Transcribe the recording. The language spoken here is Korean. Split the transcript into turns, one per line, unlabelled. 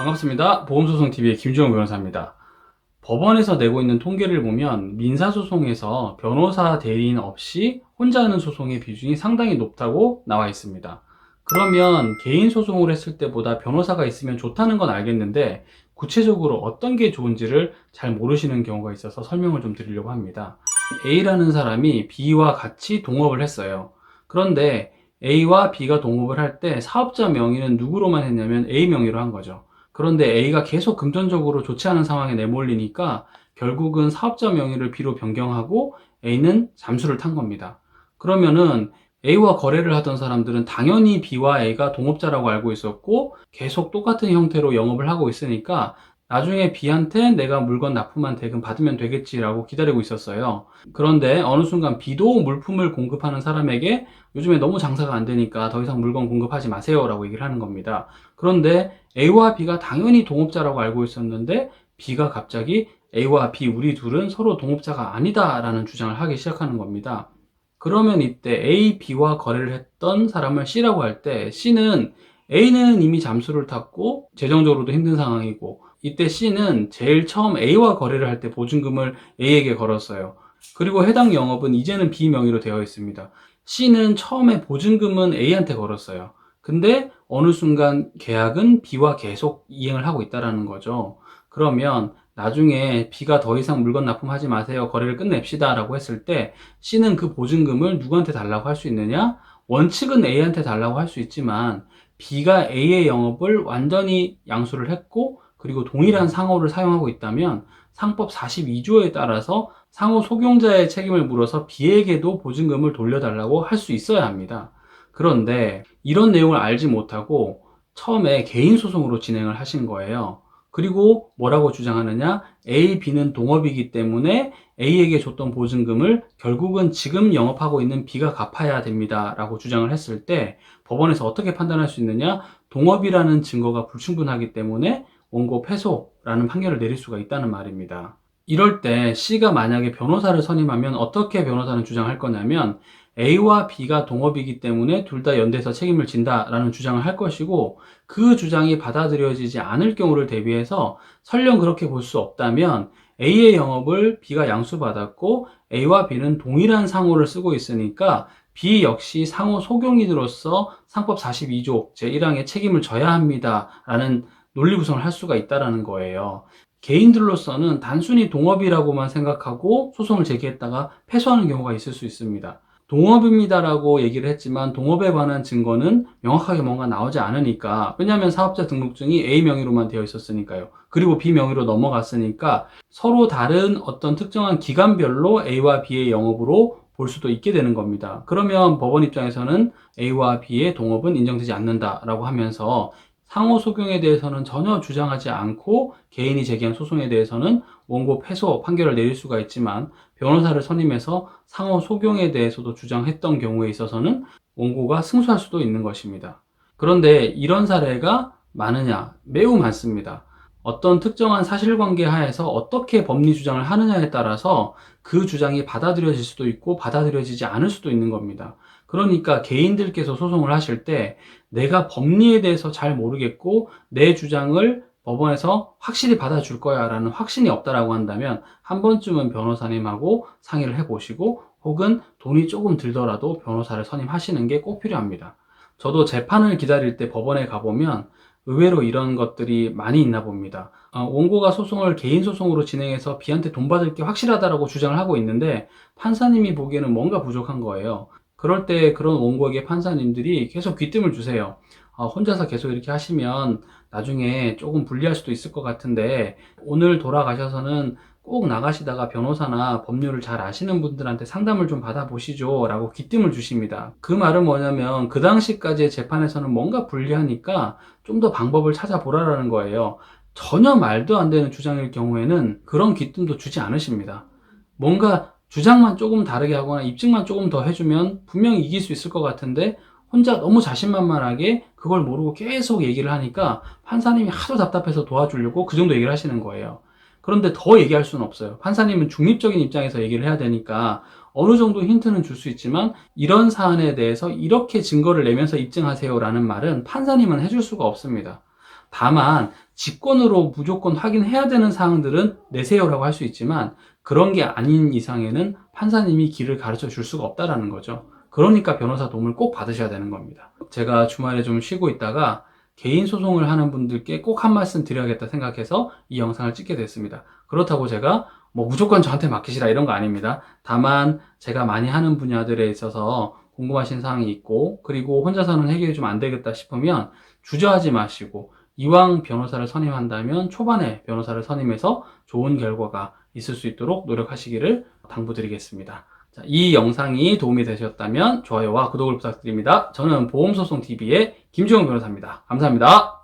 반갑습니다. 보험소송TV의 김주영 변호사입니다. 법원에서 내고 있는 통계를 보면 민사소송에서 변호사 대리인 없이 혼자 하는 소송의 비중이 상당히 높다고 나와 있습니다. 그러면 개인 소송을 했을 때보다 변호사가 있으면 좋다는 건 알겠는데 구체적으로 어떤 게 좋은지를 잘 모르시는 경우가 있어서 설명을 좀 드리려고 합니다. A라는 사람이 B와 같이 동업을 했어요. 그런데 A와 B가 동업을 할 때 사업자 명의는 누구로만 했냐면 A 명의로 한 거죠. 그런데 A가 계속 금전적으로 좋지 않은 상황에 내몰리니까 결국은 사업자 명의를 B로 변경하고 A는 잠수를 탄 겁니다. 그러면은 A와 거래를 하던 사람들은 당연히 B와 A가 동업자라고 알고 있었고 계속 똑같은 형태로 영업을 하고 있으니까 나중에 B한테 내가 물건 납품한 대금 받으면 되겠지라고 기다리고 있었어요. 그런데 어느 순간 B도 물품을 공급하는 사람에게 요즘에 너무 장사가 안 되니까 더 이상 물건 공급하지 마세요 라고 얘기를 하는 겁니다. 그런데 A와 B가 당연히 동업자라고 알고 있었는데 B가 갑자기 A와 B 우리 둘은 서로 동업자가 아니다 라는 주장을 하기 시작하는 겁니다. 그러면 이때 A, B와 거래를 했던 사람을 C라고 할 때 C는 A는 이미 잠수를 탔고 재정적으로도 힘든 상황이고 이때 C는 제일 처음 A와 거래를 할 때 보증금을 A에게 걸었어요. 그리고 해당 영업은 이제는 B 명의로 되어 있습니다. C는 처음에 보증금은 A한테 걸었어요. 근데 어느 순간 계약은 B와 계속 이행을 하고 있다는 거죠. 그러면 나중에 B가 더 이상 물건 납품하지 마세요. 거래를 끝냅시다 라고 했을 때 C는 그 보증금을 누구한테 달라고 할 수 있느냐? 원칙은 A한테 달라고 할 수 있지만 B가 A의 영업을 완전히 양수를 했고 그리고 동일한 상호를 사용하고 있다면 상법 42조에 따라서 상호 속용자의 책임을 물어서 B에게도 보증금을 돌려달라고 할 수 있어야 합니다. 그런데 이런 내용을 알지 못하고 처음에 개인 소송으로 진행을 하신 거예요. 그리고 뭐라고 주장하느냐? A, B는 동업이기 때문에 A에게 줬던 보증금을 결국은 지금 영업하고 있는 B가 갚아야 됩니다. 라고 주장을 했을 때 법원에서 어떻게 판단할 수 있느냐? 동업이라는 증거가 불충분하기 때문에 원고 패소라는 판결을 내릴 수가 있다는 말입니다. 이럴 때 C가 만약에 변호사를 선임하면 어떻게 변호사는 주장할 거냐면 A와 B가 동업이기 때문에 둘 다 연대해서 책임을 진다라는 주장을 할 것이고 그 주장이 받아들여지지 않을 경우를 대비해서 설령 그렇게 볼 수 없다면 A의 영업을 B가 양수받았고 A와 B는 동일한 상호를 쓰고 있으니까 B 역시 상호 속용인으로서 상법 42조 제1항의 책임을 져야 합니다 라는 논리 구성을 할 수가 있다는 거예요. 개인들로서는 단순히 동업이라고만 생각하고 소송을 제기했다가 패소하는 경우가 있을 수 있습니다. 동업입니다라고 얘기를 했지만 동업에 관한 증거는 명확하게 뭔가 나오지 않으니까 왜냐하면 사업자 등록증이 A 명의로만 되어 있었으니까요. 그리고 B 명의로 넘어갔으니까 서로 다른 어떤 특정한 기간별로 A와 B의 영업으로 볼 수도 있게 되는 겁니다. 그러면 법원 입장에서는 A와 B의 동업은 인정되지 않는다라고 하면서 상호 소송에 대해서는 전혀 주장하지 않고 개인이 제기한 소송에 대해서는 원고 패소 판결을 내릴 수가 있지만 변호사를 선임해서 상호 소송에 대해서도 주장했던 경우에 있어서는 원고가 승소할 수도 있는 것입니다. 그런데 이런 사례가 많으냐? 매우 많습니다. 어떤 특정한 사실관계 하에서 어떻게 법리 주장을 하느냐에 따라서 그 주장이 받아들여질 수도 있고 받아들여지지 않을 수도 있는 겁니다. 그러니까 개인들께서 소송을 하실 때 내가 법리에 대해서 잘 모르겠고 내 주장을 법원에서 확실히 받아줄 거야 라는 확신이 없다라고 한다면 한 번쯤은 변호사님하고 상의를 해보시고 혹은 돈이 조금 들더라도 변호사를 선임하시는 게 꼭 필요합니다. 저도 재판을 기다릴 때 법원에 가보면 의외로 이런 것들이 많이 있나 봅니다. 원고가 소송을 개인 소송으로 진행해서 B한테 돈 받을 게 확실하다라고 주장을 하고 있는데 판사님이 보기에는 뭔가 부족한 거예요. 그럴 때 그런 원고에게 판사님들이 계속 귀뜸을 주세요. 혼자서 계속 이렇게 하시면 나중에 조금 불리할 수도 있을 것 같은데 오늘 돌아가셔서는 꼭 나가시다가 변호사나 법률을 잘 아시는 분들한테 상담을 좀 받아보시죠 라고 귀뜸을 주십니다. 그 말은 뭐냐면 그 당시까지의 재판에서는 뭔가 불리하니까 좀 더 방법을 찾아보라라는 거예요. 전혀 말도 안 되는 주장일 경우에는 그런 귀뜸도 주지 않으십니다. 뭔가 주장만 조금 다르게 하거나 입증만 조금 더 해주면 분명히 이길 수 있을 것 같은데 혼자 너무 자신만만하게 그걸 모르고 계속 얘기를 하니까 판사님이 하도 답답해서 도와주려고 그 정도 얘기를 하시는 거예요. 그런데 더 얘기할 수는 없어요. 판사님은 중립적인 입장에서 얘기를 해야 되니까 어느 정도 힌트는 줄 수 있지만 이런 사안에 대해서 이렇게 증거를 내면서 입증하세요 라는 말은 판사님은 해줄 수가 없습니다. 다만 직권으로 무조건 확인해야 되는 사항들은 내세요라고 할 수 있지만 그런 게 아닌 이상에는 판사님이 길을 가르쳐 줄 수가 없다라는 거죠. 그러니까 변호사 도움을 꼭 받으셔야 되는 겁니다. 제가 주말에 좀 쉬고 있다가 개인 소송을 하는 분들께 꼭 한 말씀 드려야겠다 생각해서 이 영상을 찍게 됐습니다. 그렇다고 제가 뭐 무조건 저한테 맡기시라 이런 거 아닙니다. 다만 제가 많이 하는 분야들에 있어서 궁금하신 사항이 있고 그리고 혼자서는 해결이 좀 안 되겠다 싶으면 주저하지 마시고 이왕 변호사를 선임한다면 초반에 변호사를 선임해서 좋은 결과가 있을 수 있도록 노력하시기를 당부드리겠습니다. 자, 이 영상이 도움이 되셨다면 좋아요와 구독을 부탁드립니다. 저는 보험소송TV의 김주영 변호사입니다. 감사합니다.